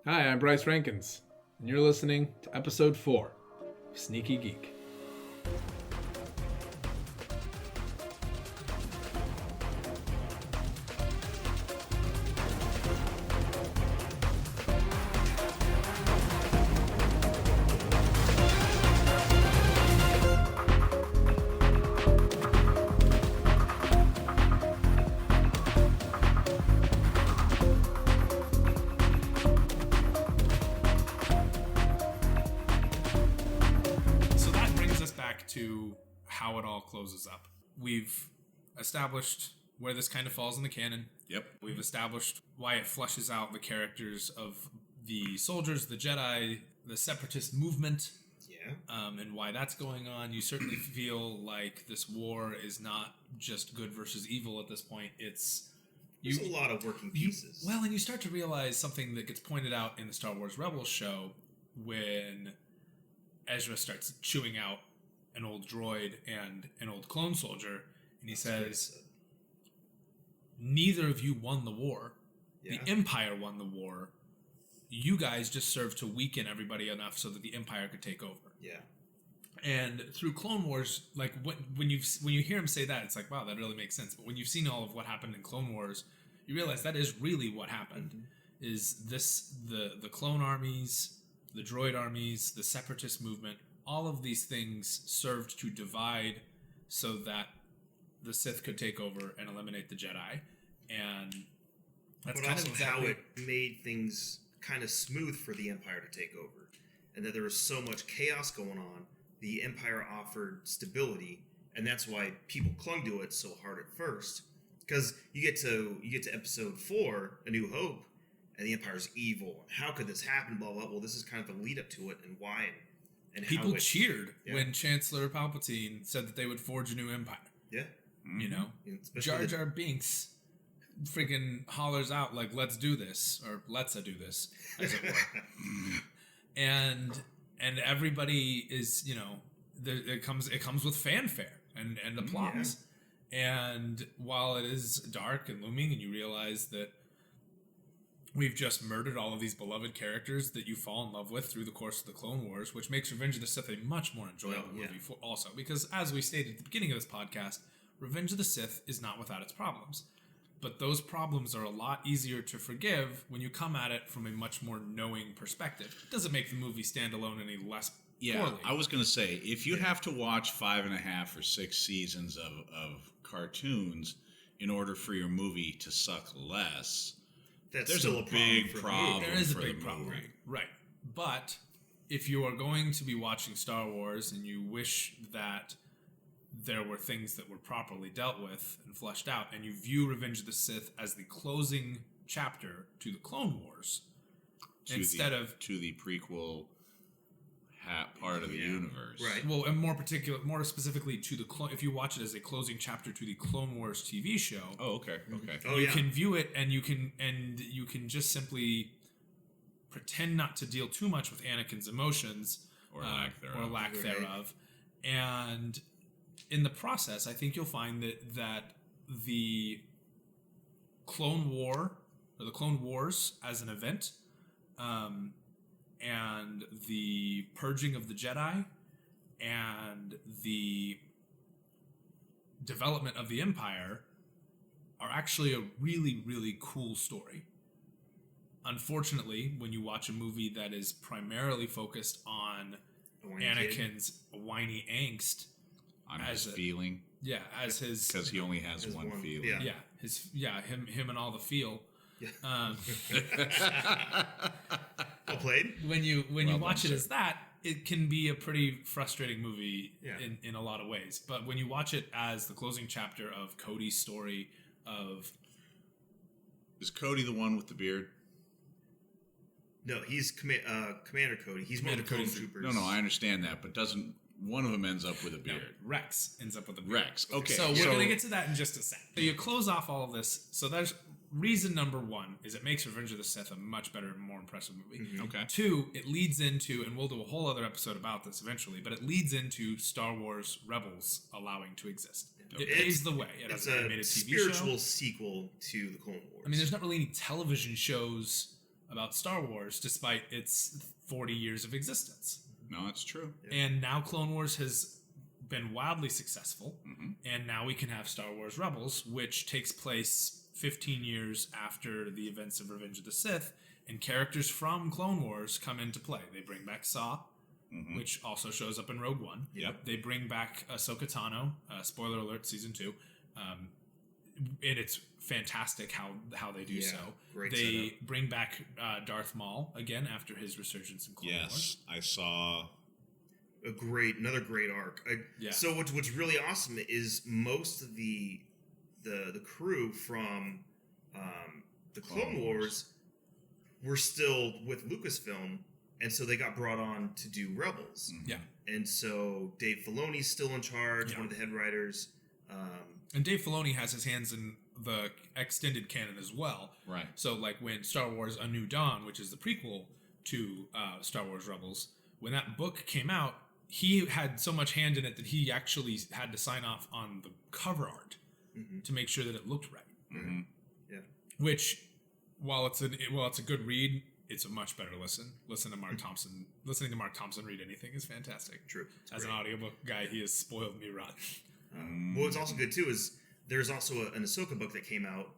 Hi, I'm Bryce Rankins, and you're listening to episode 4 of Sneaky Geek. To how it all closes up. We've established where this kind of falls in the canon. Yep. We've established why it fleshes out the characters of the soldiers, the Jedi, the separatist movement. Yeah. And why that's going on. You certainly feel like this war is not just good versus evil at this point. There's a lot of working pieces. And you start to realize something that gets pointed out in the Star Wars Rebels show when Ezra starts chewing out an old droid and an old clone soldier, and he says, neither of you won the war. Yeah. The Empire won the war. You guys just served to weaken everybody enough so that the Empire could take over. Yeah. And through Clone Wars, like when you hear him say that, it's like, wow, that really makes sense. But when you've seen all of what happened in Clone Wars, you realize that is really what happened. Mm-hmm. Is this the clone armies, the droid armies, the separatist movement? All of these things served to divide so that the Sith could take over and eliminate the Jedi. And that's kind of exactly how it made things kind of smooth for the Empire to take over. And that there was so much chaos going on, the Empire offered stability, and that's why people clung to it so hard at first. Because you get to episode 4, A New Hope, and the Empire's evil. How could this happen? Blah, blah, blah. Well, this is kind of the lead up to it and why. And people cheered when Chancellor Palpatine said that they would forge a new empire. Yeah. Mm-hmm. You know? Jar Jar Binks freaking hollers out like, let's do this, or let's do this, as it were. and everybody is, it comes with fanfare and applause. Yeah. And while it is dark and looming and you realize that we've just murdered all of these beloved characters that you fall in love with through the course of the Clone Wars, which makes Revenge of the Sith a much more enjoyable movie also. Because as we stated at the beginning of this podcast, Revenge of the Sith is not without its problems. But those problems are a lot easier to forgive when you come at it from a much more knowing perspective. It doesn't make the movie stand alone any less poorly. I was going to say, if you have to watch 5.5 or 6 seasons of cartoons in order for your movie to suck less... There's a big problem. There is a big problem, right? But if you are going to be watching Star Wars and you wish that there were things that were properly dealt with and fleshed out, and you view Revenge of the Sith as the closing chapter to the Clone Wars, to the prequel part of the universe, right? Well, and more specifically to the if you watch it as a closing chapter to the Clone Wars TV show. Oh, okay. You can view it, and you can just simply pretend not to deal too much with Anakin's emotions or lack thereof. And in the process, I think you'll find that the Clone War or the Clone Wars as an event. And the purging of the Jedi and the development of the Empire are actually a really, really cool story. Unfortunately, when you watch a movie that is primarily focused on Anakin's whiny angst, on his feeling, as his, because he only has one feeling, him and all the feel. Yeah. Well played. When you watch it as that, it can be a pretty frustrating movie in a lot of ways. But when you watch it as the closing chapter of Cody's story of... Is Cody the one with the beard? No, he's Commander Cody. He's one of the Clone Troopers. No, I understand that, but doesn't one of them ends up with a beard? No, Rex ends up with a beard. Rex, okay. So we're going to get to that in just a sec. So you close off all of this. So there's reason number 1 is it makes Revenge of the Sith a much better and more impressive movie. Mm-hmm. Okay. 2, it leads into, and we'll do a whole other episode about this eventually, but it leads into Star Wars Rebels allowing to exist. Okay. It paves the way. It has an animated TV show. Spiritual sequel to the Clone Wars. I mean, there's not really any television shows about Star Wars, despite its 40 years of existence. No, it's true. And now Clone Wars has been wildly successful, and now we can have Star Wars Rebels, which takes place 15 years after the events of Revenge of the Sith, and characters from Clone Wars come into play. They bring back Saw, which also shows up in Rogue One. Yep. They bring back Ahsoka Tano, spoiler alert, season 2. And it's fantastic how they do so. Great they setup. bring back Darth Maul again after his resurgence in Clone Wars. Yes, I saw Another great arc. So what's really awesome is most of the crew from the Clone Wars were still with Lucasfilm, and so they got brought on to do Rebels. Yeah. And so Dave Filoni's still in charge, one of the head writers. And Dave Filoni has his hands in the extended canon as well. Right. So, like when Star Wars A New Dawn, which is the prequel to Star Wars Rebels, when that book came out, he had so much hand in it that he actually had to sign off on the cover art to make sure that it looked right. Mm-hmm. Yeah. Which, while it's a good read, it's a much better listen. Listening to Mark Thompson read anything is fantastic. True. As an audiobook guy, he has spoiled me rotten. Well, what's also good too is there's also an Ahsoka book that came out,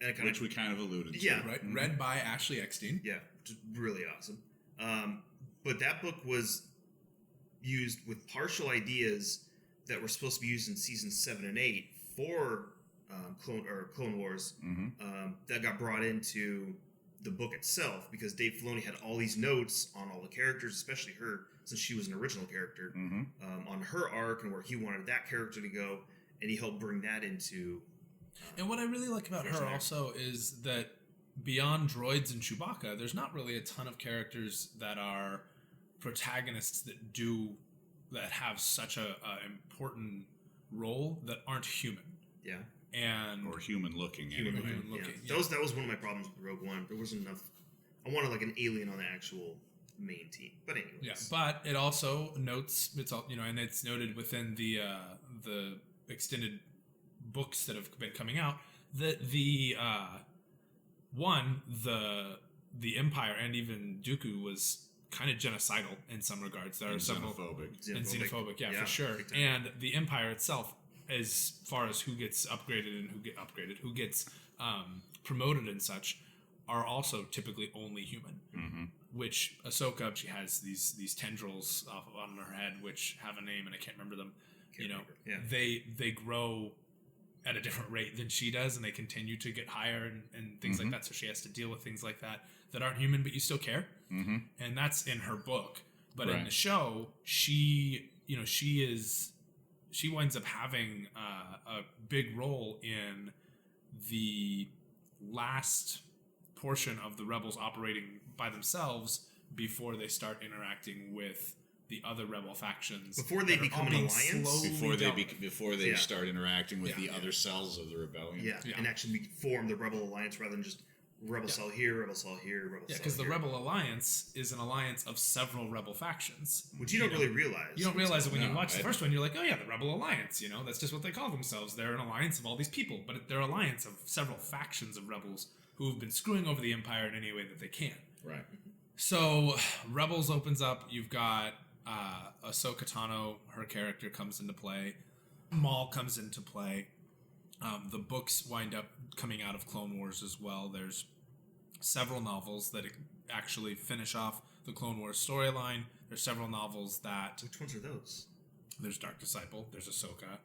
and it which we kind of alluded to. Yeah. Right, read by Ashley Eckstein. Yeah, which is really awesome. But that book was used with partial ideas that were supposed to be used in seasons 7 and 8 for Clone Wars. That got brought into the book itself because Dave Filoni had all these notes on all the characters, especially her, since she was an original character, on her arc and where he wanted that character to go, and he helped bring that into. And what I really like about her also is that beyond droids and Chewbacca, there's not really a ton of characters that are protagonists that have such a important role that aren't human. Yeah. And or human looking. Human Anyway. looking. Yeah. That was one of my problems with Rogue One. There wasn't enough. I wanted like an alien on the actual main team. But anyways. Yeah, but it also notes and it's noted within the extended books that have been coming out that the Empire and even Dooku was kind of genocidal in some regards. There are several xenophobic, for sure. And the Empire itself, as far as who gets upgraded and who gets promoted and such, are also typically only human. Which Ahsoka, she has these tendrils on her head which have a name and I can't remember them. They grow at a different rate than she does, and they continue to get higher and things like that. So she has to deal with things like that aren't human, but you still care. And that's in her book. But in the show, she winds up having a big role in the last portion of the Rebels operating by themselves before they start interacting with the other rebel factions. Before they become an alliance? Before they start interacting with the other cells of the rebellion. Yeah, and actually form the Rebel Alliance rather than just Rebel Cell here, Rebel Cell here, Rebel Cell here. Because the Rebel Alliance is an alliance of several rebel factions. Which you don't really realize. You don't realize it when you watch the first one. You're like, oh yeah, the Rebel Alliance. That's just what they call themselves. They're an alliance of all these people. But they're an alliance of several factions of rebels who have been screwing over the Empire in any way that they can. Right. So Rebels opens up. You've got Ahsoka Tano, her character comes into play. Maul comes into play. The books wind up coming out of Clone Wars as well. There's several novels that actually finish off the Clone Wars storyline. There's several novels that... Which ones are those? There's Dark Disciple. There's Ahsoka.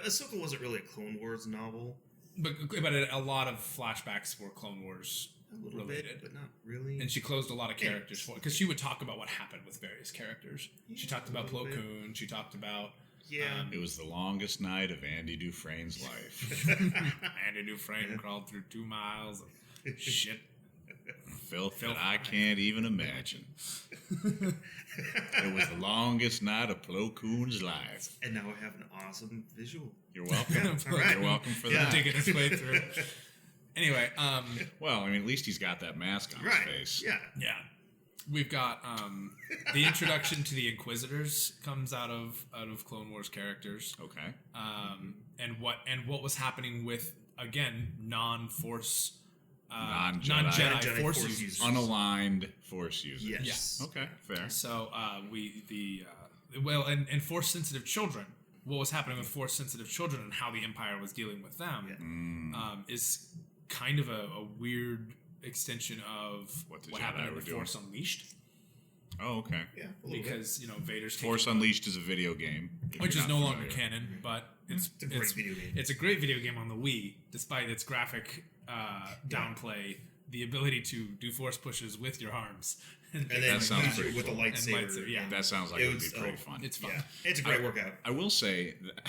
Ahsoka wasn't really a Clone Wars novel. But a lot of flashbacks were Clone Wars related. But not really. And she closed a lot of characters for it. Because she would talk about what happened with various characters. She talked about Plo Koon. She talked about... it was the longest night of Andy Dufresne's life. Andy Dufresne crawled through 2 miles of shit. Filth that I can't even imagine. It was the longest night of Plo Koon's life. And now I have an awesome visual. You're welcome. You're welcome for that. Digging his way through. Anyway, well, at least he's got that mask on his face. Yeah. We've got the introduction to the Inquisitors comes out of Clone Wars characters. Okay. And what was happening with, again, non-Force non-Jedi Force users. unaligned Force users. Yes. Yeah. Okay, fair. So and Force-sensitive children. What was happening with Force-sensitive children and how the Empire was dealing with them is kind of a weird extension of what happened in the Force Unleashed. Oh, okay. Yeah. Because Vader's Force Unleashed is a video game, which is no longer canon, but it's a great video game. It's a great video game on the Wii, despite its graphic downplay. The ability to do force pushes with your arms, and then that sounds pretty with a lightsaber. Yeah, that sounds like it would be pretty fun. It's fun. Yeah. It's a great workout. I will say that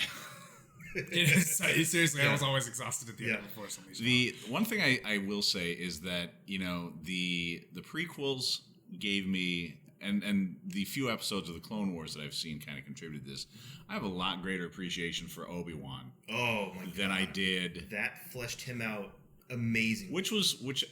It is. Seriously, I was always exhausted at the end of the Force Unleashed. The one thing I will say is that the prequels gave me and the few episodes of the Clone Wars that I've seen kind of contributed to this. I have a lot greater appreciation for Obi-Wan than I did. That fleshed him out amazing. Which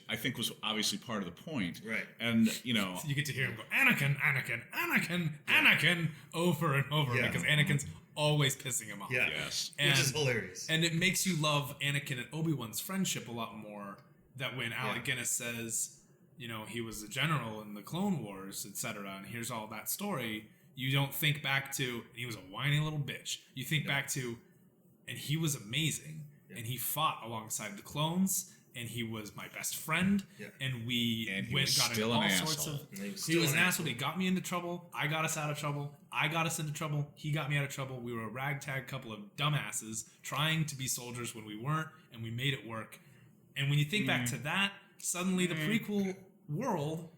I think was obviously part of the point. Right. And so you get to hear him go, Anakin, Anakin, Anakin, Anakin, over and over because Anakin's always pissing him off. Yeah. Yes. Which is hilarious. And it makes you love Anakin and Obi-Wan's friendship a lot more. That when Alec Guinness says, he was a general in the Clone Wars, etc., and here's all that story, you don't think back to, he was a whiny little bitch. You think back to, and he was amazing, and he fought alongside the clones, and he was my best friend, and we got into all sorts of... He was an asshole. He got me into trouble. I got us out of trouble. I got us into trouble. He got me out of trouble. We were a ragtag couple of dumbasses trying to be soldiers when we weren't, and we made it work. And when you think back to that, suddenly the prequel world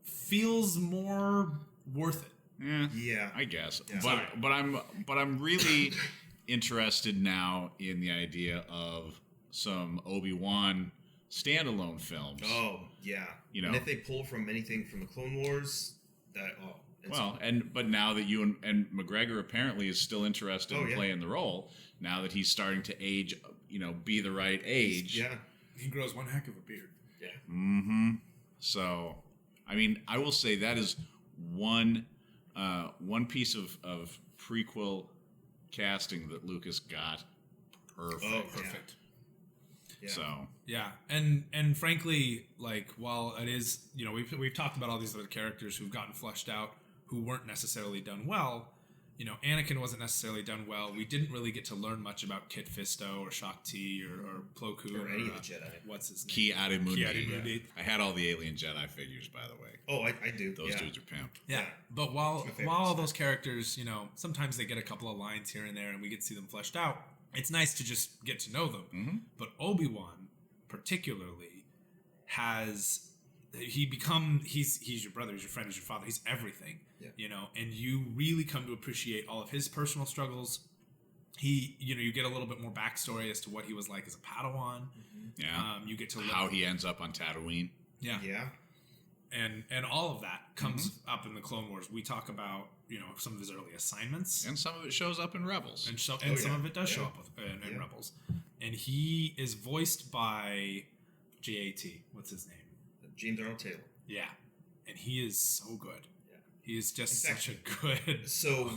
feels more worth it. Yeah, I guess. Yeah. But I'm really interested now in the idea of some Obi-Wan standalone films. Oh yeah, and if they pull from anything from the Clone Wars, but now that you and McGregor apparently is still interested in playing the role, now that he's starting to age, be the right age. He grows one heck of a beard. Yeah. Mm-hmm. So, I mean, I will say that is one piece of prequel casting that Lucas got perfect. Oh, perfect. Yeah. So and frankly, while it is, we've talked about all these other characters who've gotten fleshed out who weren't necessarily done well. Anakin wasn't necessarily done well. We didn't really get to learn much about Kit Fisto or Shaak Ti or Plo Koon or any of the Jedi. What's his name? Ki-Adi-Mundi. Yeah. I had all the Alien Jedi figures, by the way. Oh, I do. Those dudes are pimp. Yeah, but while all those characters, sometimes they get a couple of lines here and there, and we get to see them fleshed out. It's nice to just get to know them. Mm-hmm. But Obi-Wan, particularly, he's your brother, he's your friend, he's your father, he's everything. And you really come to appreciate all of his personal struggles. You get a little bit more backstory as to what he was like as a Padawan. Mm-hmm. Yeah. You get to how he ends up on Tatooine. Yeah. Yeah. And all of that comes up in the Clone Wars. We talk about some of his early assignments, and some of it shows up in Rebels, and some of it does show up in Rebels. And he is voiced by J.A.T. What's his name? James Arnold Taylor. Yeah, and he is so good. Yeah, he is just fact, such a good. So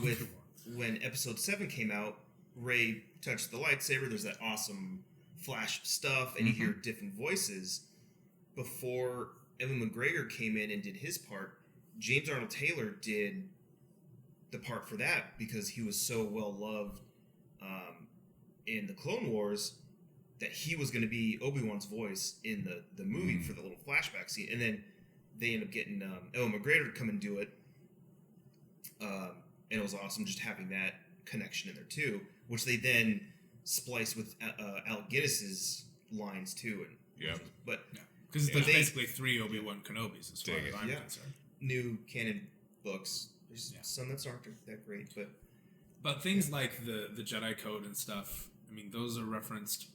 when Episode 7 came out, Rey touched the lightsaber. There's that awesome flash stuff, and you hear different voices. Before Ewan McGregor came in and did his part, James Arnold Taylor did the part for that because he was so well loved in the Clone Wars that he was going to be Obi-Wan's voice in the movie for the little flashback scene. And then they ended up getting Ewan McGregor to come and do it. And it was awesome just having that connection in there too, which they then spliced with Alec Guinness's lines too. And because there's basically 3 Obi-Wan Kenobis as far as I'm concerned. New canon books. There's some that aren't that great, but things like the Jedi Code and stuff. I mean, those are referenced,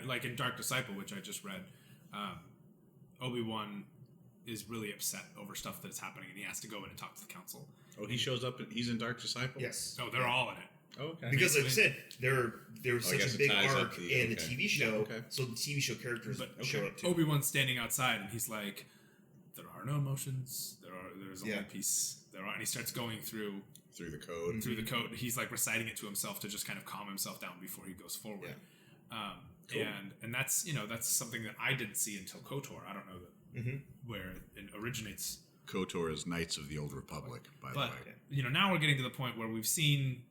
like in Dark Disciple, which I just read. Obi-Wan is really upset over stuff that's happening, and he has to go in and talk to the council. Oh, he shows up. He's in Dark Disciple. Yes. Oh, they're all in it. Oh, okay. Because, like I said, there was such a big arc in the TV show, yeah, so the TV show characters show up too. Obi-Wan's standing outside, and he's like, "There are no emotions. There's only peace. And he starts going through the code. Through the code, he's like reciting it to himself to just kind of calm himself down before he goes forward. Cool. And that's that's something that I didn't see until KOTOR. I don't know where it originates. KOTOR is Knights of the Old Republic, by the But way. now we're getting to the point where we've seen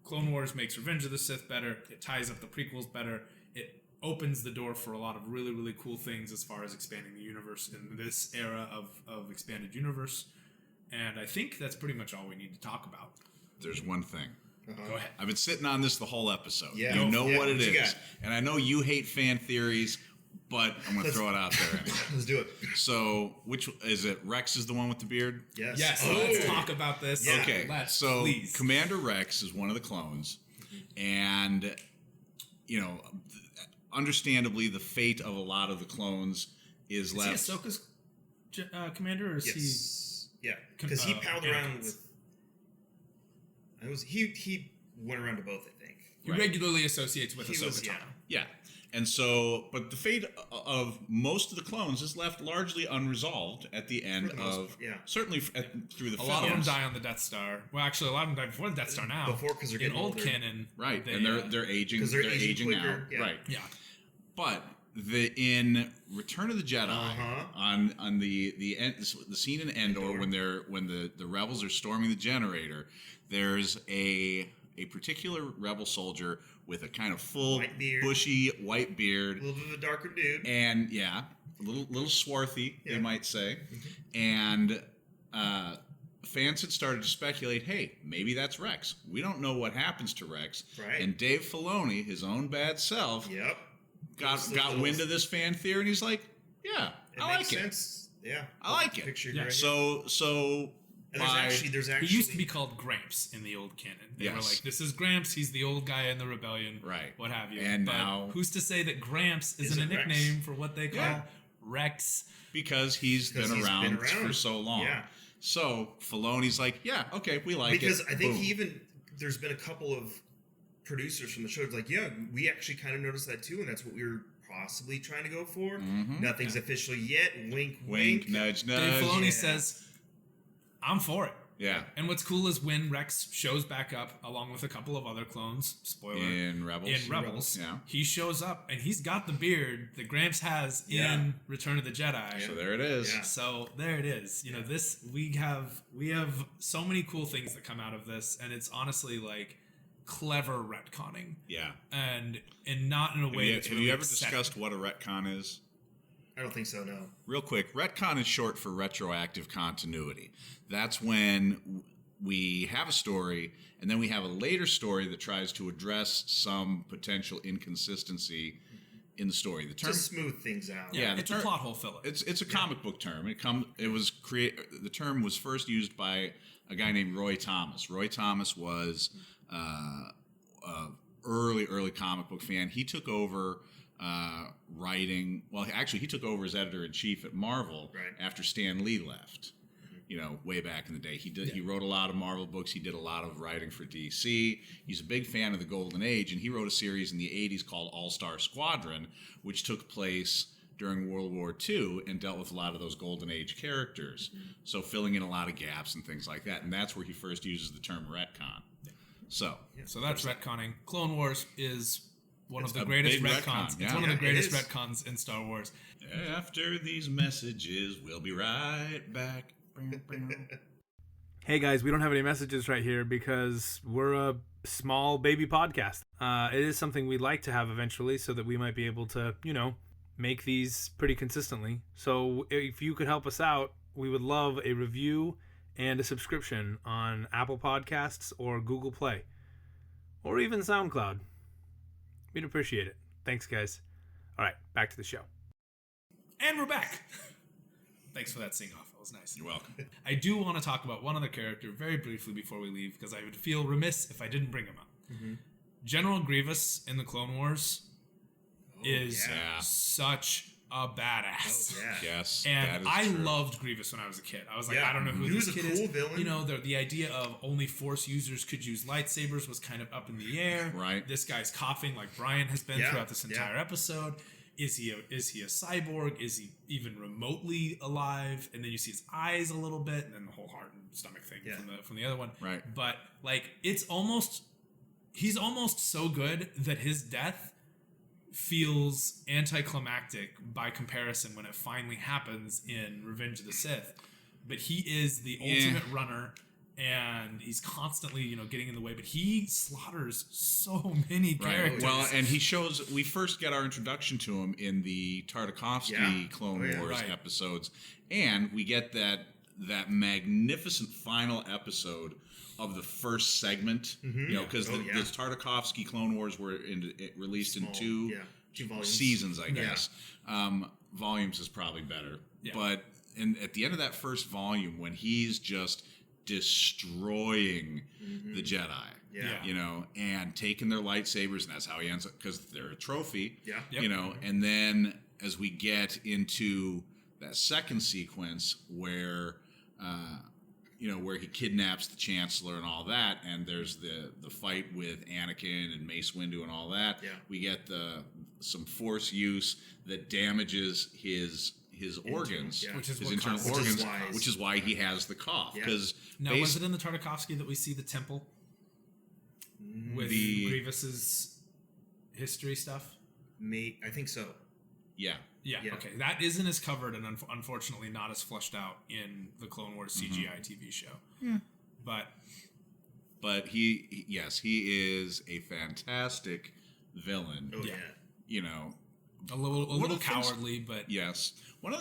Clone Wars makes Revenge of the Sith better. It ties up the prequels better. It opens the door for a lot of really, really cool things as far as expanding the universe in this era of expanded universe. And I think that's pretty much all we need to talk about. There's one thing. Go ahead. I've been sitting on this the whole episode. Yeah. You know what it what you is. got? And I know you hate fan theories, but I'm going to throw it out there anyway. Let's do it. So, which is it? Rex is the one with the beard? Yes. Yes, Oh. let's talk about this. Yeah. Okay, so please. Commander Rex is one of the clones, and understandably, the fate of a lot of the clones is left. Is he Ahsoka's commander, or is Yes. Yeah. Because he palled around with. He went around to both, I think. he regularly associates with He Ahsoka was- Tano. Yeah. And so, but the fate of most of the clones is left largely unresolved at the end For the most of, part, yeah. certainly through the A films. lot of them die on the Death Star. Well, actually, a lot of them die before the Death Star now. Before, 'cause they're in getting old older. canon. Right, they, and they're aging. 'Cause they're aging now. quicker, yeah. Right. yeah. But in Return of the Jedi, Uh-huh. on the scene in Endor when the rebels are storming the generator, there's a particular rebel soldier with a kind of full White beard. bushy white beard, A little bit of a darker dude. and a little swarthy, Yeah. they might say, and fans had started to speculate, hey, maybe that's Rex. We don't know what happens to Rex. Right. And Dave Filoni, his own bad self, Yep. got wind of this fan theory, and he's like, yeah, It I makes like sense. Yeah. I like it. Picture Yeah. right So and by, there's actually He used to be called Gramps in the old canon. They were Yes. like, this is Gramps, he's the old guy in the rebellion. Right. What have you. And but now- who's to say that Gramps isn't a Isn't Rex. nickname for what they call Yeah. Rex? because he's been around for so long. Yeah. So Filoni's like, yeah, okay, we like it. Because I think Boom. there's been a couple of producers from the show like, yeah, we actually kind of noticed that too, and that's what we were possibly trying to go for. Mhm. Nothing's official yet. Wink, Wink, nudge, Dave nudge. Filoni Yeah. says, I'm for it. Yeah. And what's cool is when Rex shows back up along with a couple of other clones, spoiler, In Rebels. Yeah. he shows up and he's got the beard that Gramps has Yeah. in Return of the Jedi. So there it is. Yeah. So there it is. This we have so many cool things that come out of this, and it's honestly like clever retconning, Yeah. and not in a way that's Have really you ever upsetting. discussed what a retcon is? I don't think so. No. Real quick, retcon is short for retroactive continuity. That's when we have a story and then we have a later story that tries to address some potential inconsistency in the story. The term Just smooth things out. Yeah, the It's a term- plot hole filler. it's a comic book term. The term was first used by a guy named Roy Thomas. Roy Thomas was a early comic book fan. He took over writing. Well, actually, he took over as editor-in-chief at Marvel Right. after Stan Lee left. Way back in the day, he wrote a lot of Marvel books. He did a lot of writing for DC. He's a big fan of the Golden Age, and he wrote a series in the '80s called All-Star Squadron, which took place during World War II and dealt with a lot of those Golden Age characters. So filling in a lot of gaps and things like that, and that's where he first uses the term retcon. So So that's retconning. Clone Wars is one of the a greatest big retcons. retcon, It's yeah. one of the Yeah, it greatest is. retcons in Star Wars. after these messages, we'll be right back. Hey guys, we don't have any messages right here because we're a small baby podcast. It is something we'd like to have eventually so that we might be able to, make these pretty consistently. So if you could help us out, we would love a review and a subscription on Apple Podcasts or Google Play or even SoundCloud. We'd appreciate it. Thanks, guys. All right, back to the show. And we're back. Thanks for that sing-off. That was nice. You're welcome. I do want to talk about one other character very briefly before we leave, because I would feel remiss if I didn't bring him up. General Grievous in the Clone Wars is yeah. such a badass. Oh, yeah. Yes, that And is I true. loved Grievous when I was a kid. I was like, Yeah. I don't know who He this was a kid cool is. villain. The idea of only Force users could use lightsabers was kind of up in the air. Right. This guy's coughing like Brian has been Yeah, throughout this entire episode. Is he a cyborg? Is he even remotely alive? And then you see his eyes a little bit, and then the whole heart and stomach thing from the other one. Right. But he's almost so good that his death feels anticlimactic by comparison when it finally happens in Revenge of the Sith. But he is the ultimate runner, and he's constantly, getting in the way. But he slaughters so many characters. Well, and we first get our introduction to him in the Tartakovsky Clone Wars episodes, and we get that magnificent final episode of the first segment, because the Tartakovsky Clone Wars were released in two seasons, I guess. Volumes is probably better. Yeah. But at the end of that first volume, when he's just destroying the Jedi, and taking their lightsabers, and that's how he ends up, because they're a trophy, and then as we get into that second sequence where where he kidnaps the Chancellor and all that, and there's the fight with Anakin and Mace Windu and all that. Yeah. We get some Force use that damages his organs, his internal organs, which is why he has the cough. Because was it in the Tartakovsky that we see the temple with Grievous's history stuff? I think so. Yeah. Yeah, okay. That isn't as covered and unfortunately not as fleshed out in the Clone Wars CGI TV show. Yeah. But he is a fantastic villain. Oh, yeah. A little cowardly, but... Yes.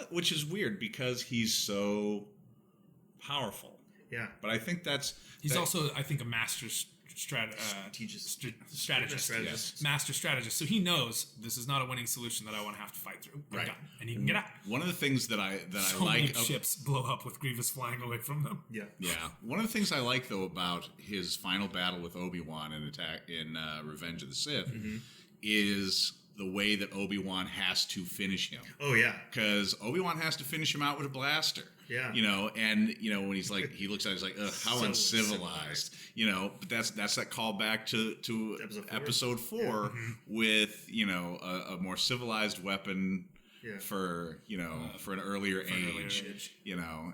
Which is weird because he's so powerful. Yeah. But I think he's also, I think, a master strategist. Yes. Master strategist. So he knows this is not a winning solution that I want to have to fight through. Right. And he can get out. One of the things that I so like... many ships blow up with Grievous flying away from them. Yeah. Yeah. One of the things I like, though, about his final battle with Obi-Wan in Revenge of the Sith is the way that Obi-Wan has to finish him. Oh, yeah. Because Obi-Wan has to finish him out with a blaster. Yeah. And when he's like, he looks at it, he's like, ugh, how so uncivilized. But that's that callback to episode 4 with, a more civilized weapon for an earlier age.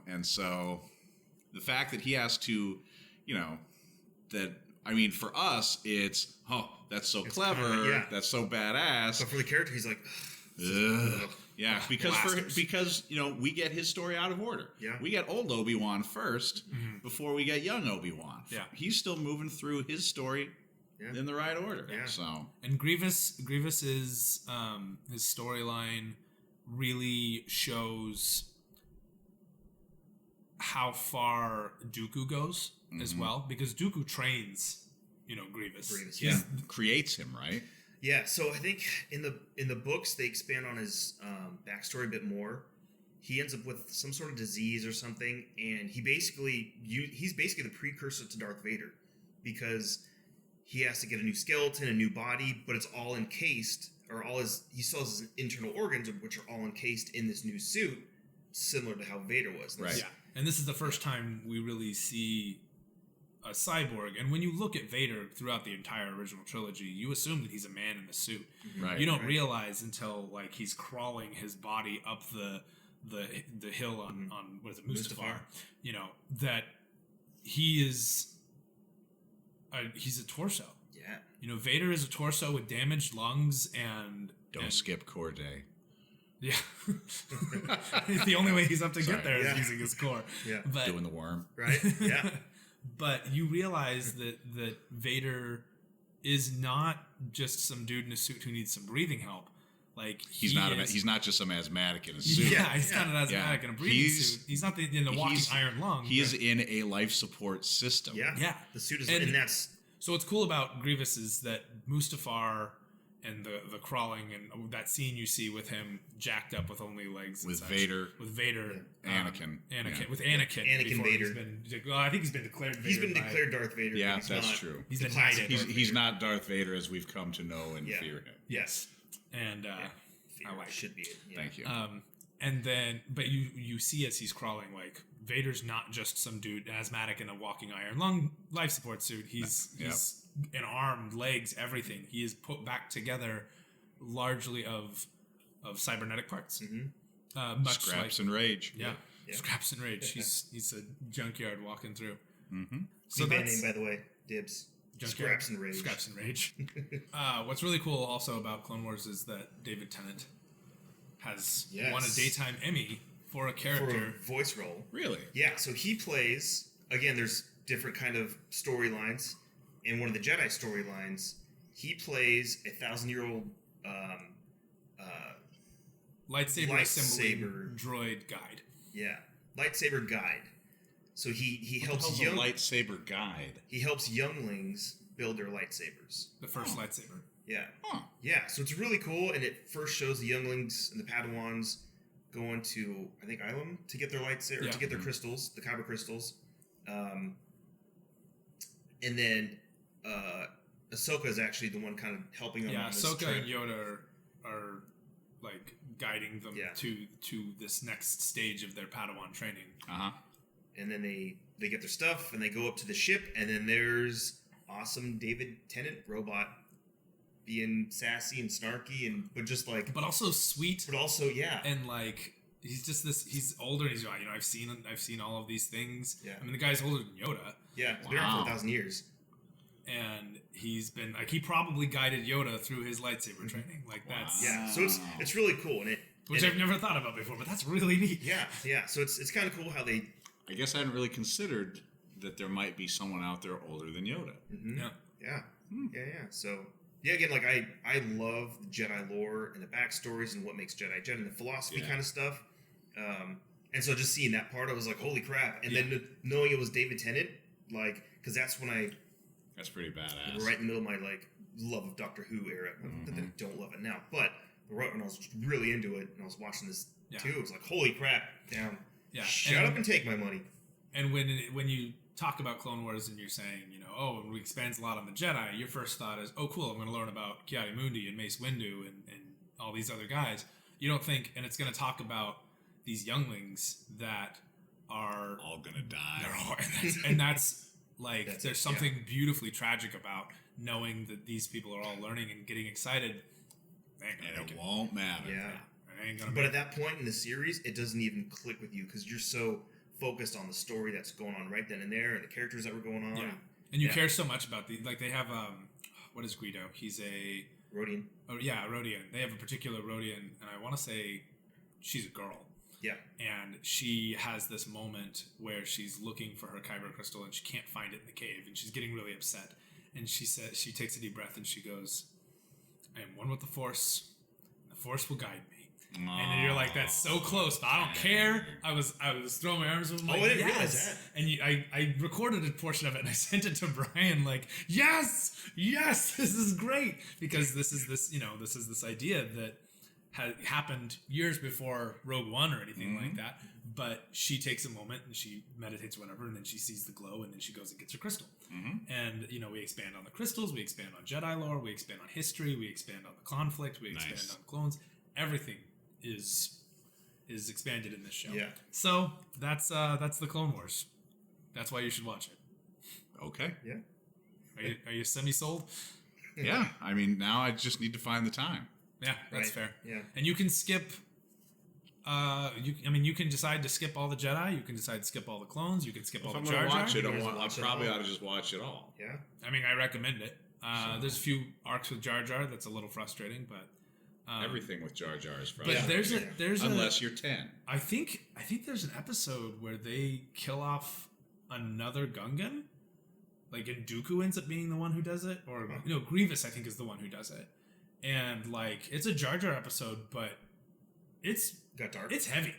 And so the fact that he has to, for us, it's, that's so clever, that's so badass. But for the character, he's like, ugh. Yeah, because we get his story out of order. Yeah, we get old Obi-Wan first before we get young Obi-Wan. Yeah, he's still moving through his story in the right order. Yeah. So and Grievous is his storyline really shows how far Dooku goes as well, because Dooku trains Grievous. Yeah, creates him, right? Yeah, so I think in the books they expand on his backstory a bit more. He ends up with some sort of disease or something, and he's basically the precursor to Darth Vader, because he has to get a new skeleton, a new body, but it's all encased, he still has his internal organs, which are all encased in this new suit, similar to how Vader was. Right. Yeah, and this is the first time we really see a cyborg, and when you look at Vader throughout the entire original trilogy, you assume that he's a man in a suit. Right. You don't realize until he's crawling his body up the hill on what is it, Mustafar? That he is he's a torso. Yeah. Vader is a torso with damaged lungs and don't skip core day. Yeah. The only way he's up to get there is using his core. Yeah. But, doing the worm. Right. Yeah. But you realize that Vader is not just some dude in a suit who needs some breathing help. He's not just some asthmatic in a suit. Yeah, he's not an asthmatic in a breathing suit. He's not in the walking iron lung. He is in a life support system. Yeah. Yeah. The suit is, and that's... So what's cool about Grievous is that Mustafar and the crawling and that scene you see with him jacked up with only legs with Vader, Anakin, with Anakin Vader. I think he's been declared Vader. He's been declared Darth Vader. Yeah, that's true. He's been knighted. He's not Darth Vader as we've come to know and fear him. Yes, and I like should be it. Yeah. Thank you. And then, but you see as he's crawling, Vader's not just some dude asthmatic in a walking iron lung life support suit. He's an arm, legs, everything. He is put back together largely of cybernetic parts. Mm-hmm. Scraps and rage. Yeah. Scraps and rage. He's a junkyard walking through. Mm-hmm. So band name, by the way, Dibs. Scraps and Rage. Scraps and Rage. What's really cool also about Clone Wars is that David Tennant has won a daytime Emmy for a character. For a voice role. Really? Yeah, so he plays, again, there's different kind of storylines. In one of the Jedi storylines, he plays a 1,000-year-old lightsaber assembly droid guide. Yeah, lightsaber guide. So he helps a lightsaber guide. He helps younglings build their lightsabers. The first lightsaber. Yeah. Huh. Yeah, so it's really cool, and it first shows the younglings and the Padawans going to, I think, Ilum to get their lightsaber, to get their crystals, the kyber crystals. And then Ahsoka is actually the one kind of helping them on this Ahsoka trip. and Yoda are like guiding them to this next stage of their Padawan training. Uh-huh. And then they get their stuff, and they go up to the ship, and then there's awesome David Tennant robot being sassy and snarky, but also sweet. But also, and like he's just this. He's older. And he's like, I've seen all of these things. Yeah. I mean, the guy's older than Yoda. Yeah, it's been around for 1,000 years. And he's been like, he probably guided Yoda through his lightsaber training. Like that's so it's really cool, which I've never thought about before, but that's really neat. Yeah. So it's kind of cool how they. I guess I hadn't really considered that there might be someone out there older than Yoda. Mm-hmm. Yeah. So again, like I love the Jedi lore and the backstories and what makes Jedi and the philosophy kind of stuff. And so just seeing that part, I was like, holy crap! And then knowing it was David Tennant, like, because that's when that's pretty badass. Right in the middle of my like love of Doctor Who era. Not that I don't love it now, but right when I was really into it and I was watching this too, it was like, holy crap! Down. Yeah. Shut up and take my money. And when you talk about Clone Wars and you're saying, it expands a lot on the Jedi, your first thought is, oh, cool, I'm going to learn about Ki-Adi-Mundi and Mace Windu and all these other guys. You don't think, and it's going to talk about these younglings that are all going to die. And that's like, there's something beautifully tragic about knowing that these people are all learning and getting excited. And it won't matter. Yeah. But at that point in the series, it doesn't even click with you because you're so focused on the story that's going on right then and there and the characters that were going on. Yeah. And you care so much about like they have, what is Greedo? He's a... Rodian. Oh, yeah, a Rodian. They have a particular Rodian, and I want to say she's a girl. Yeah. And she has this moment where she's looking for her kyber crystal and she can't find it in the cave, and she's getting really upset. And she says, she takes a deep breath and she goes, I am one with the Force. The Force will guide me. And you're like, that's so close, but I don't care. I was throwing my arms over my I didn't realize that. And I recorded a portion of it and I sent it to Brian like, yes, this is great. Because this is this idea that had happened years before Rogue One or anything like that. But she takes a moment and she meditates or whatever, and then she sees the glow, and then she goes and gets her crystal. And we expand on the crystals, we expand on Jedi lore, we expand on history, we expand on the conflict, we expand on clones. Everything is expanded in this show. Yeah. So that's the Clone Wars. That's why you should watch it. Okay. Yeah. Are you semi-sold? Yeah. I mean, now I just need to find the time. Yeah, that's fair. Yeah. And you can skip. You can decide to skip all the Jedi. You can decide to skip all the clones. You can skip all the Jar Jar. Watch it, I probably ought to just watch it all. Yeah. I mean, I recommend it. There's a few arcs with Jar Jar that's a little frustrating, but everything with Jar Jar is but frustrating. there's unless you're 10. I think there's an episode where they kill off another Gungan. Like, and Dooku ends up being the one who does it, or Grievous I think is the one who does it. And like, it's a Jar Jar episode, but it's got dark. It's heavy.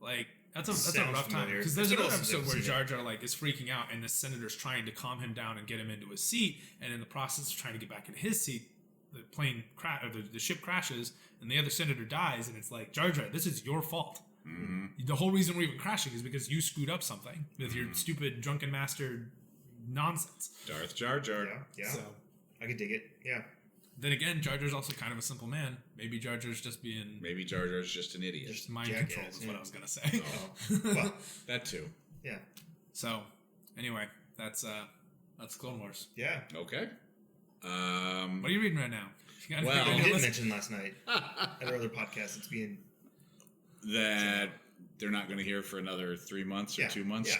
Like that's a rough time, because there's That's another what else episode where I've seen Jar Jar like is freaking out, and the senator's trying to calm him down and get him into his seat, and in the process of trying to get back in his seat, the plane the ship crashes, and the other senator dies, and it's like, Jar Jar, this is your fault. The whole reason we're even crashing is because you screwed up something with your stupid drunken master nonsense. Darth Jar Jar. Yeah. So I could dig it. Yeah. then again, Jar Jar's also kind of a simple man. Maybe Jar Jar's just being... Maybe Jar Jar's just an idiot. Just mind jackass, control is yeah. what I was going to say. Well, That too. yeah. So, anyway, that's Clone Wars. Yeah. Okay. What are you reading right now? You got Well, anything I on your did list? mention last night at our other podcast, it's being... that they're not going to hear for another 3 months or 2 months. Yeah.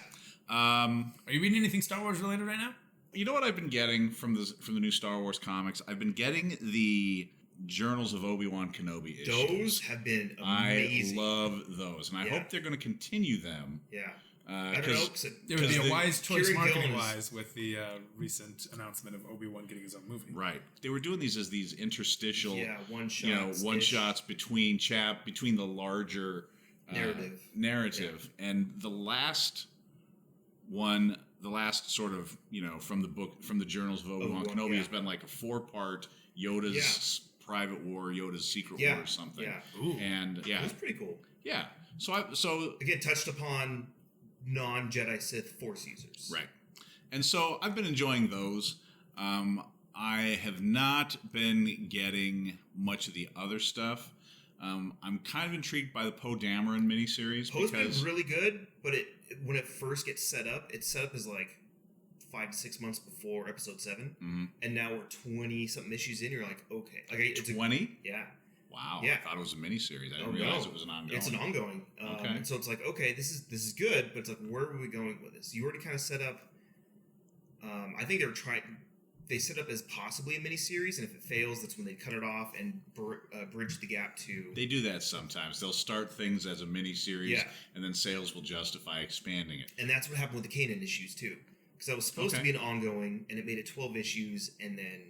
Are you reading anything Star Wars related right now? you know what I've been getting from the new Star Wars comics? I've been getting the Journals of Obi-Wan Kenobi issues. Those have been amazing. I love those, and I hope they're going to continue them. Yeah. I don't know. It would be a wise choice Kieran marketing-wise with the recent announcement of Obi-Wan getting his own movie. Right. They were doing these as these interstitial, one-shots. one-shots between the larger narrative. Yeah. And the last one, sort of, from the Journals of Obi-Wan Kenobi has been like a 4-part Yoda's Private War, Yoda's Secret War or something. Yeah. Ooh. And It was pretty cool. Yeah. So again, touched upon non-Jedi Sith Force users. Right. And so I've been enjoying those. I have not been getting much of the other stuff. I'm kind of intrigued by the Poe Dameron miniseries. Poe's been really good, but when it first gets set up, it's set up as like 5 to 6 months before episode 7, and now we're 20-something issues in. You're like, okay. Like, it's 20? Yeah. Wow. Yeah. I thought it was a miniseries. I didn't realize it was an ongoing. It's an ongoing. Okay. And so it's like, okay, this is good, but it's like, where are we going with this? You already kind of set up. I think they set up as possibly a miniseries, and if it fails, that's when they cut it off and bridge the gap to. They do that sometimes. They'll start things as a miniseries, and then sales will justify expanding it. And that's what happened with the Canon issues too, because that was supposed to be an ongoing, and it made it 12 issues, and then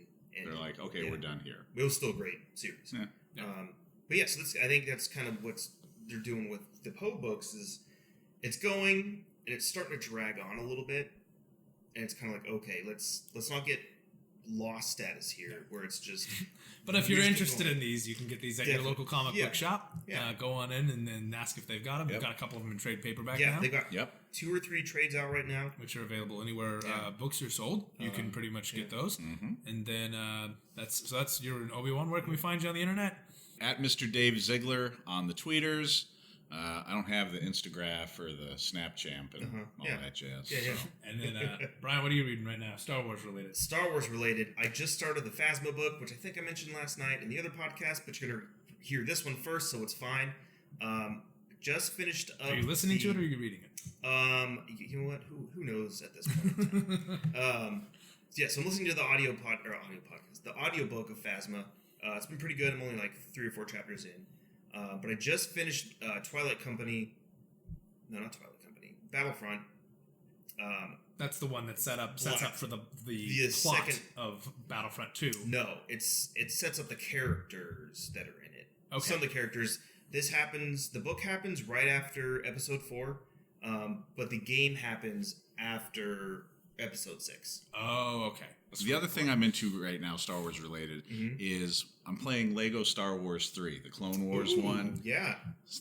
they're like, okay, we're done here. It was still a great series. Yeah. But yeah, so I think that's kind of what they're doing with the Poe books is it's going and it's starting to drag on a little bit, and it's kind of like, okay, let's not get lost status here where it's just. But if you're interested in these, you can get these at your local comic book shop. Yeah. Go on in and then ask if they've got them. We've got a couple of them in trade paperback now. Yeah, they've got 2 or 3 trades out right now, which are available anywhere books are sold. You can pretty much get those. And then that's your Obi-Wan. Where can we find you on the internet? At Mr. Dave Ziegler on the tweeters. I don't have the Instagram or the Snapchamp and all that jazz. Yeah. And then, Brian, what are you reading right now? Star Wars related. Star Wars related. I just started the Phasma book, which I think I mentioned last night in the other podcast, but you're going to hear this one first, so it's fine. Just finished up. Are you listening to it or are you reading it? You know what? Who knows at this point in time? So I'm listening to the podcast, the audiobook of Phasma. It's been pretty good. I'm only like 3 or 4 chapters in. But I just finished Twilight Company. No, not Twilight Company. Battlefront. That's the one that sets up for the plot second of Battlefront 2. No, it sets up the characters that are in it. Okay. Some of the characters. The book happens right after episode 4, but the game happens after episode 6. Oh, okay. The other thing I'm into right now, Star Wars related, is I'm playing Lego Star Wars 3, the Clone Wars one. Yeah.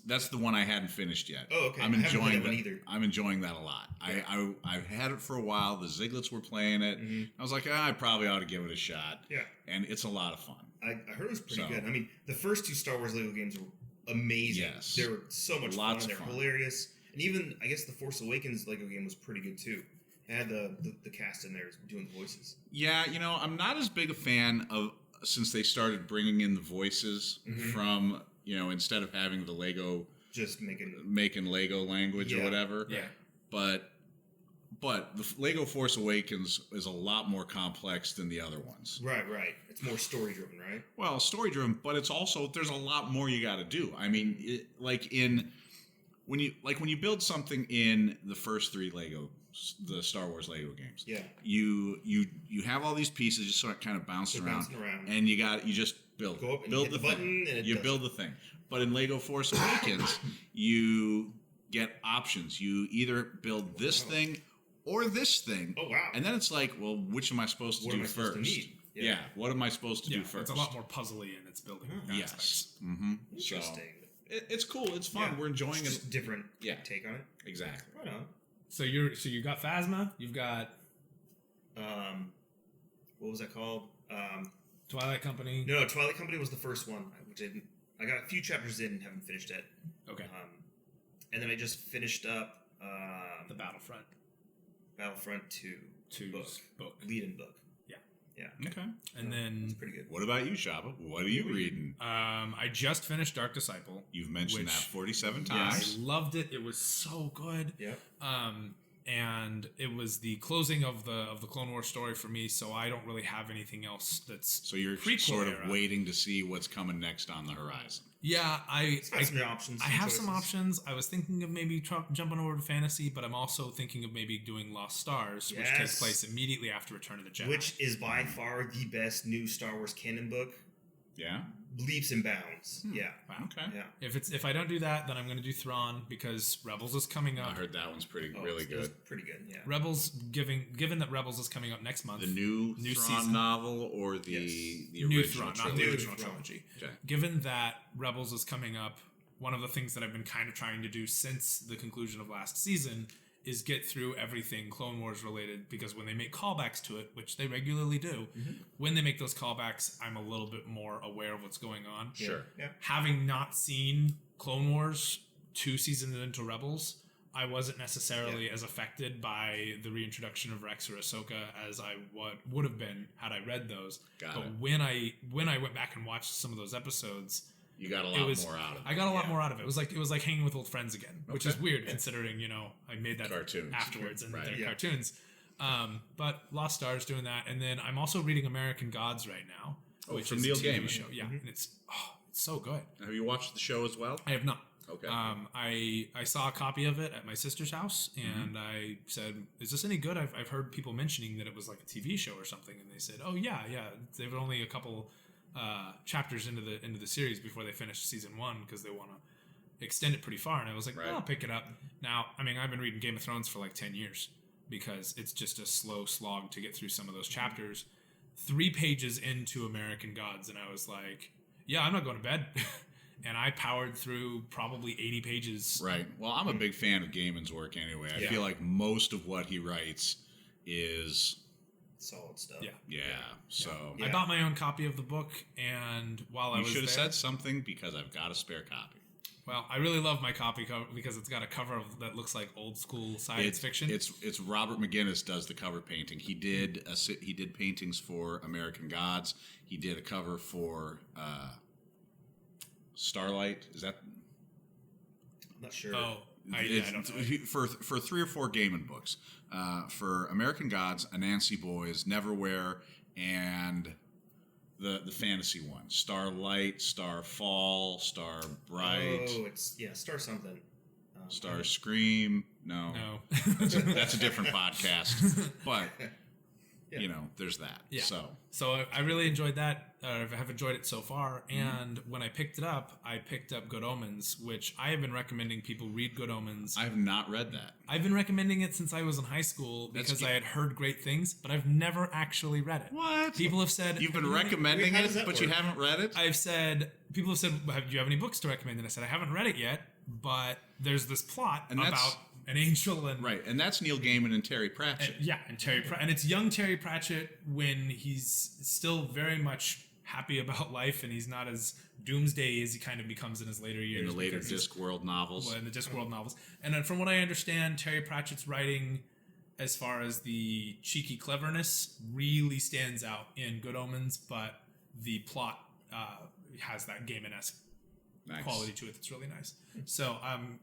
That's the one I hadn't finished yet. Oh, okay. I'm enjoying that one either. I'm enjoying that a lot. Yeah. I've had it for a while. The Ziglets were playing it. I was like, I probably ought to give it a shot. Yeah. And it's a lot of fun. I heard it was pretty good. I mean, the first 2 Star Wars Lego games were amazing. Yes. They were so much fun. They're fun. Hilarious. And even, I guess, the Force Awakens Lego game was pretty good too. It had the cast in there doing voices. Yeah, I'm not as big a fan of, since they started bringing in the voices from, instead of having the Lego just making Lego language or whatever. Yeah. But the Lego Force Awakens is a lot more complex than the other ones. Right. It's more story driven, right? Well, story driven, but it's also there's a lot more you got to do. I mean, when you build something in the first 3 the Star Wars Lego games. Yeah. You have all these pieces just sort of kind of bouncing around, and you just build. Go up and build hit the button, and you build the thing. But in Lego Force Awakens, you get options. You either build this thing or this thing. Oh wow! And then it's like, well, which am I supposed to do first? Yeah. What am I supposed to do first? It's a lot more puzzly in its building. Yes. Interesting. So, it's cool. It's fun. We're enjoying it. Just a different take on it. Exactly. Right on. So you got Phasma. You've got what was that called? Twilight Company. No, Twilight Company was the first one, which I got a few chapters in and haven't finished it. Okay. And then I just finished up the Battlefront 2 book. Lead-in book. Yeah. Okay. And then it's pretty good. What about you, Shaba? What are you reading? I just finished Dark Disciple. You've mentioned that 47 times. I loved it. It was so good. Yeah. and it was the closing of the Clone Wars story for me. So I don't really have anything else that's So you're prequel sort of era. waiting to see what's coming next on the horizon. Yeah, It's got some options. I have some options. I was thinking of maybe jumping over to fantasy, but I'm also thinking of maybe doing Lost Stars, which takes Yes. place immediately after Return of the Jedi. Which is by far the best new Star Wars canon book. Yeah. Leaps and bounds. Yeah. Wow. Okay. Yeah. If I don't do that, then I'm going to do Thrawn because Rebels is coming up. I heard that one's really It was good. pretty good. Yeah. Rebels, given that Rebels is coming up next month. The new Thrawn season. novel or the Yes. the New original Thrawn, not trilogy? the original Thrawn. trilogy. Okay. Given that Rebels is coming up, one of the things that I've been kind of trying to do since the conclusion of last season is get through everything Clone Wars related, because when they make callbacks to it, which they regularly do, when they make those callbacks, I'm a little bit more aware of what's going on. Sure. Yeah. Having not seen Clone Wars 2 seasons into Rebels, I wasn't necessarily as affected by the reintroduction of Rex or Ahsoka as I would have been had I read those. Got but it. when I went back and watched some of those episodes, You got a it lot was more out of it. I got a lot more out of it. It was like hanging with old friends again, which Okay. is weird considering I made that Cartoons. afterwards and Right. they're Yeah. cartoons. But Lost Stars doing that, and then I'm also reading American Gods right now, which from is Neil a TV Gaiman. show. Yeah, and it's so good. Have you watched the show as well? I have not. Okay. I saw a copy of it at my sister's house, and I said, "Is this any good?" I've heard people mentioning that it was like a TV show or something, and they said, "Oh yeah. They were only a couple chapters into the series before they finished season 1 because they want to extend it pretty far." And I was like, Right. "I'll pick it up." Now, I mean, I've been reading Game of Thrones for like 10 years because it's just a slow slog to get through some of those chapters. 3 pages into American Gods, and I was like, "Yeah, I'm not going to bed." And I powered through probably 80 pages. Right. Well, I'm a big fan of Gaiman's work anyway. I Yeah. feel like most of what he writes is, Solid stuff. Yeah. So Yeah. I bought my own copy of the book, and while I you was should have there, said something because I've got a spare copy. well, I really love my copy cover because it's got a cover that looks like old school science fiction. It's Robert McGinnis does the cover painting. He did paintings for American Gods. He did a cover for Starlight. Is that I'm not sure. oh, I It's- don't know. for 3 or 4 Gaiman books. For American Gods, Anansi Boys, Neverwhere, and the fantasy one: Starlight, Starfall, Star Bright, Oh, it's Star something. Star Scream. No, No. that's a different podcast. But there's that. Yeah. So I really enjoyed that. I have enjoyed it so far. And when I picked it up, I picked up Good Omens, which I have been recommending people read Good Omens. I have not read that. I've been recommending it since I was in high school because I had heard great things, but I've never actually read it. What? People have said You've been "Have you read it?" recommending Wait, how does it, that but you work? haven't read it. People have said, do you have any books to recommend? And I said, I haven't read it yet, but there's this plot And that's- about an angel and Right, and that's Neil Gaiman and Terry Pratchett. and Terry and it's young Terry Pratchett when he's still very much happy about life and he's not as doomsday as he kind of becomes in his later years. in the later because he's- Discworld novels. in the Discworld novels. And then from what I understand, Terry Pratchett's writing, as far as the cheeky cleverness, really stands out in Good Omens, but the plot has that Gaiman-esque Nice. quality to it that's really nice. So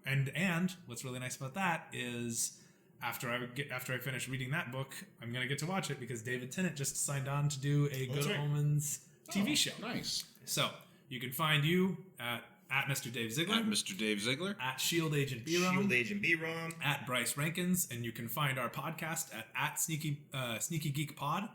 and what's really nice about that is after I finish reading that book, I'm gonna get to watch it because David Tennant just signed on to do a that's Good right. Omens TV Oh, show. Nice. So you can find you at Mr. Dave Ziegler, At Mr. Dave Ziegler. at Shield Agent B-Rom, Shield Agent B-Rom. at Bryce Rankins, and you can find our podcast at Sneaky Geek Pod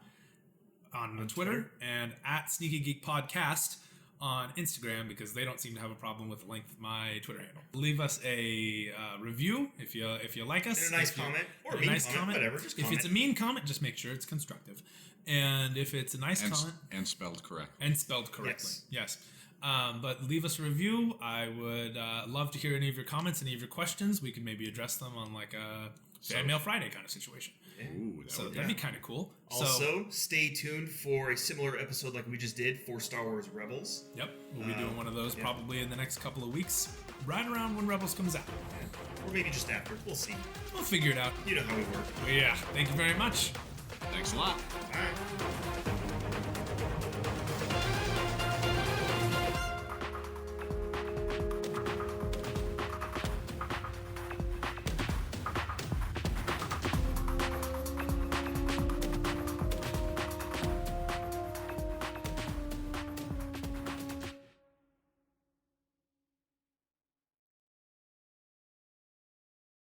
on Twitter and at Sneaky Geek Podcast on Instagram because they don't seem to have a problem with the length of my Twitter handle. Leave us a review if you like us. And a nice If you- comment. Or a and mean nice comment, whatever, just if comment. it's a mean comment, just make sure it's constructive. And if it's a nice comment And spelled correctly. and spelled correctly, yes. But leave us a review. I would love to hear any of your comments, any of your questions. We could maybe address them on like a Fan Mail Friday kind of situation. Ooh, that So would that'd be kind of cool. Also, stay tuned for a similar episode like we just did for Star Wars Rebels. Yep, we'll be doing one of those probably in the next couple of weeks, right around when Rebels comes out. Or maybe just after. We'll see. We'll figure it out. You know how we work. But yeah, thank you very much. Thanks a lot. All right.